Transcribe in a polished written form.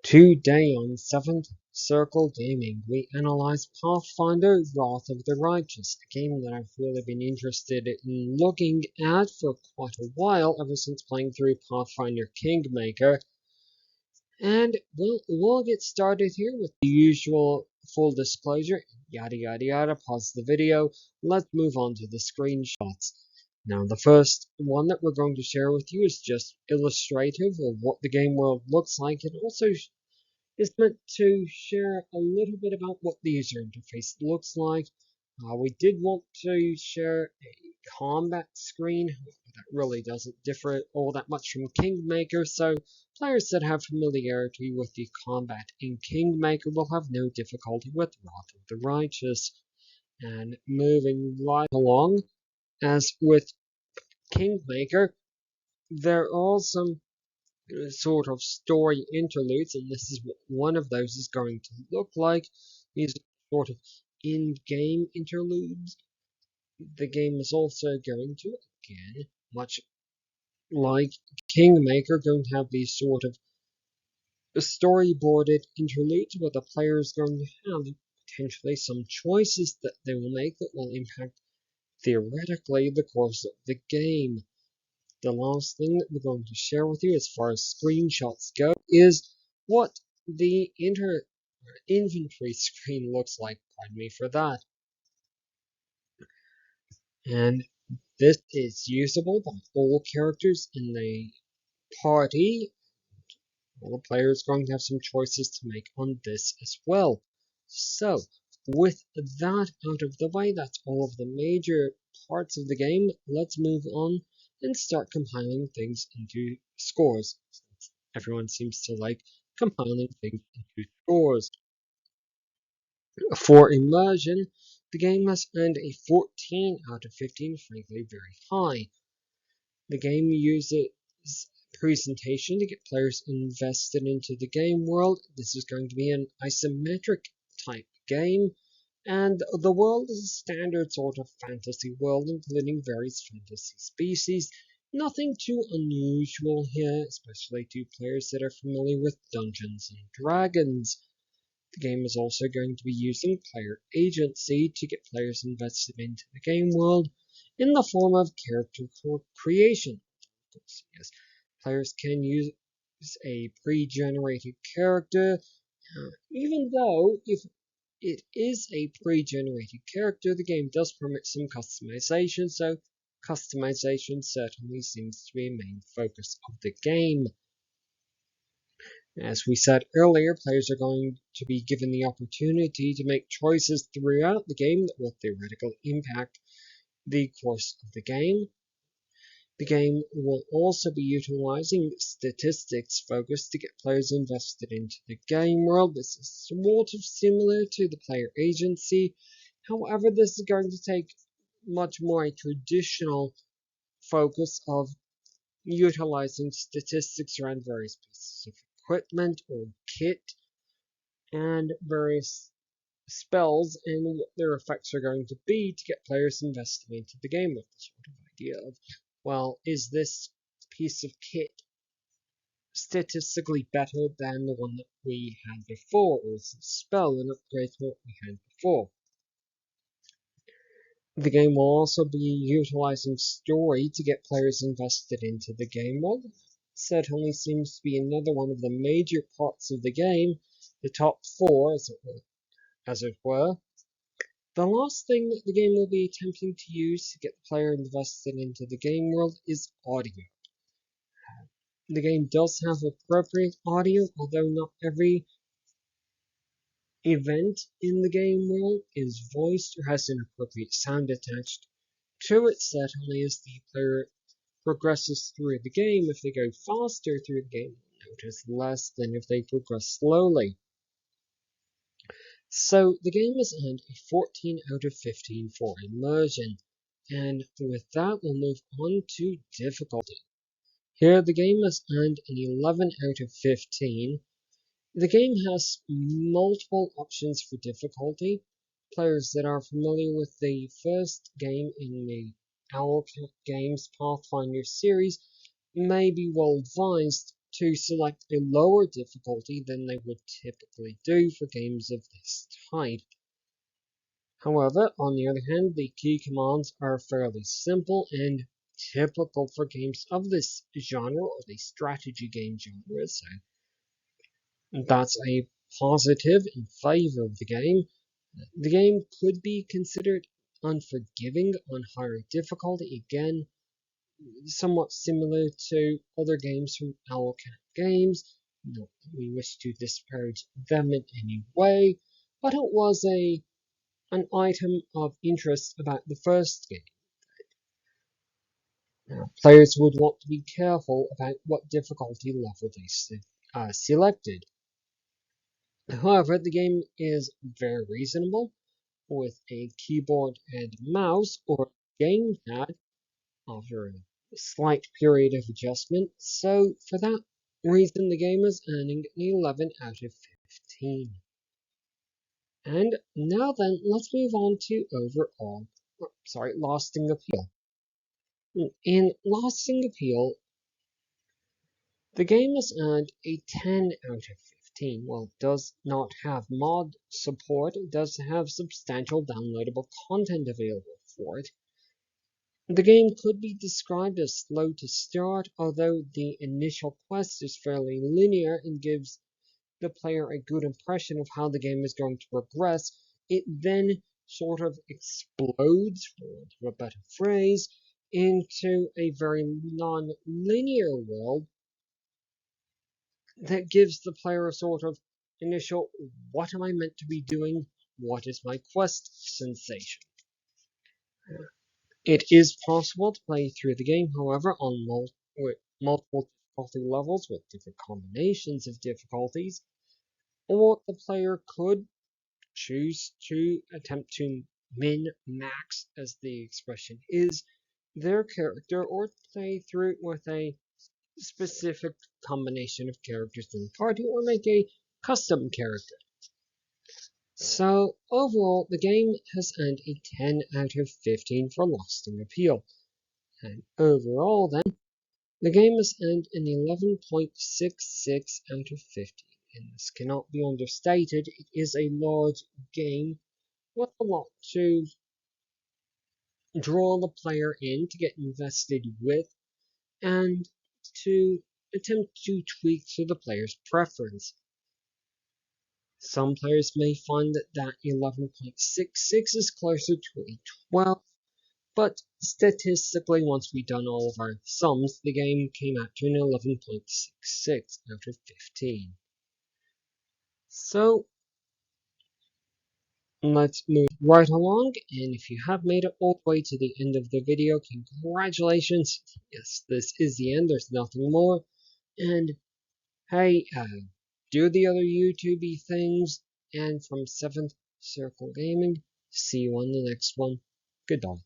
Today on 7th Circle Gaming, we analyze Pathfinder Wrath of the Righteous, a game that I've really been interested in looking at for quite a while, ever since playing through Pathfinder Kingmaker. And we'll get started here with the usual full disclosure, yada yada yada, pause the video, let's move on to the screenshots. Now, the first one that we're going to share with you is just illustrative of what the game world looks like. It also is meant to share a little bit about what the user interface looks like. We did want to share a combat screen that really doesn't differ all that much from Kingmaker, so players that have familiarity with the combat in Kingmaker will have no difficulty with Wrath of the Righteous. And moving right along, as with Kingmaker, there are some sort of story interludes, and this is what one of those is going to look like. These sort of in-game interludes. The game is also going to, again, much like Kingmaker, going to have these sort of storyboarded interludes where the player is going to have potentially some choices that they will make that will impact theoretically the course of the game. The last thing that we're going to share with you as far as screenshots go is what the inventory screen looks like. Pardon me for that. And this is usable by all characters in the party. All the players are going to have some choices to make on this as well. So, with that out of the way, that's all of the major parts of the game. Let's move on and start compiling things into scores. Everyone seems to like compiling things into scores. For immersion, the game has earned a 14 out of 15, frankly very high. The game uses presentation to get players invested into the game world. This is going to be an isometric type game, and the world is a standard sort of fantasy world, including various fantasy species. Nothing too unusual here, especially to players that are familiar with Dungeons and Dragons. The game is also going to be using player agency to get players invested into the game world in the form of character creation. Yes, players can use a pre-generated character, even though if it is a pre-generated character, the game does permit some customization, so customization certainly seems to be a main focus of the game. As we said earlier, players are going to be given the opportunity to make choices throughout the game that will theoretically impact the course of the game. The game will also be utilizing statistics focus to get players invested into the game world. This is sort of similar to the player agency. However, this is going to take much more a traditional focus of utilizing statistics around various pieces of equipment or kit and various spells and what their effects are going to be to get players invested into the game with the sort of idea of, well, is this piece of kit statistically better than the one that we had before, or is the spell an upgrade to what we had before? The game will also be utilizing story to get players invested into the game world. Certainly seems to be another one of the major parts of the game, the top four, as it were. The last thing that the game will be attempting to use to get the player invested into the game world is audio. The game does have appropriate audio, although not every event in the game world is voiced or has an appropriate sound attached to it. Certainly as the player progresses through the game, if they go faster through the game, you'll notice less than if they progress slowly. So the game has earned a 14 out of 15 for immersion, and with that we'll move on to difficulty. Here the game has earned an 11 out of 15. The game has multiple options for difficulty. Players that are familiar with the first game in the Owlcat Games Pathfinder series may be well advised to select a lower difficulty than they would typically do for games of this type. However, on the other hand, the key commands are fairly simple and typical for games of this genre or the strategy game genre, so that's a positive in favor of the game. The game could be considered unforgiving on higher difficulty, again, somewhat similar to other games from Owlcat Games. Not that we wish to disparage them in any way, but it was an item of interest about the first game. Now, players would want to be careful about what difficulty level they selected. However, the game is very reasonable with a keyboard and mouse or gamepad after a slight period of adjustment, so for that reason the game is earning an 11 out of 15. And now then, let's move on to Lasting Appeal. In Lasting Appeal, the game has earned a 10 out of 15. While it does not have mod support, it does have substantial downloadable content available for it. The game could be described as slow to start, although the initial quest is fairly linear and gives the player a good impression of how the game is going to progress. It then sort of explodes, for want of a better phrase, into a very non-linear world that gives the player a sort of initial, what am I meant to be doing? What is my quest sensation? It is possible to play through the game, however, on multiple difficulty levels with different combinations of difficulties, or the player could choose to attempt to min-max, as the expression is, their character, or play through it with a specific combination of characters in the party, or make a custom character. So, overall, the game has earned a 10 out of 15 for Lasting Appeal. And overall, then, the game has earned an 11.66 out of 50. And this cannot be understated. It is a large game with a lot to draw the player in, to get invested with, and to attempt to tweak to the player's preference. Some players may find that 11.66 is closer to a 12, but statistically, once we've done all of our sums, the game came out to an 11.66 out of 15. So, let's move right along, and if you have made it all the way to the end of the video, congratulations. Yes, this is the end, there's nothing more. And hey, do the other YouTubey things, and from 7th Circle Gaming, see you on the next one. Goodbye.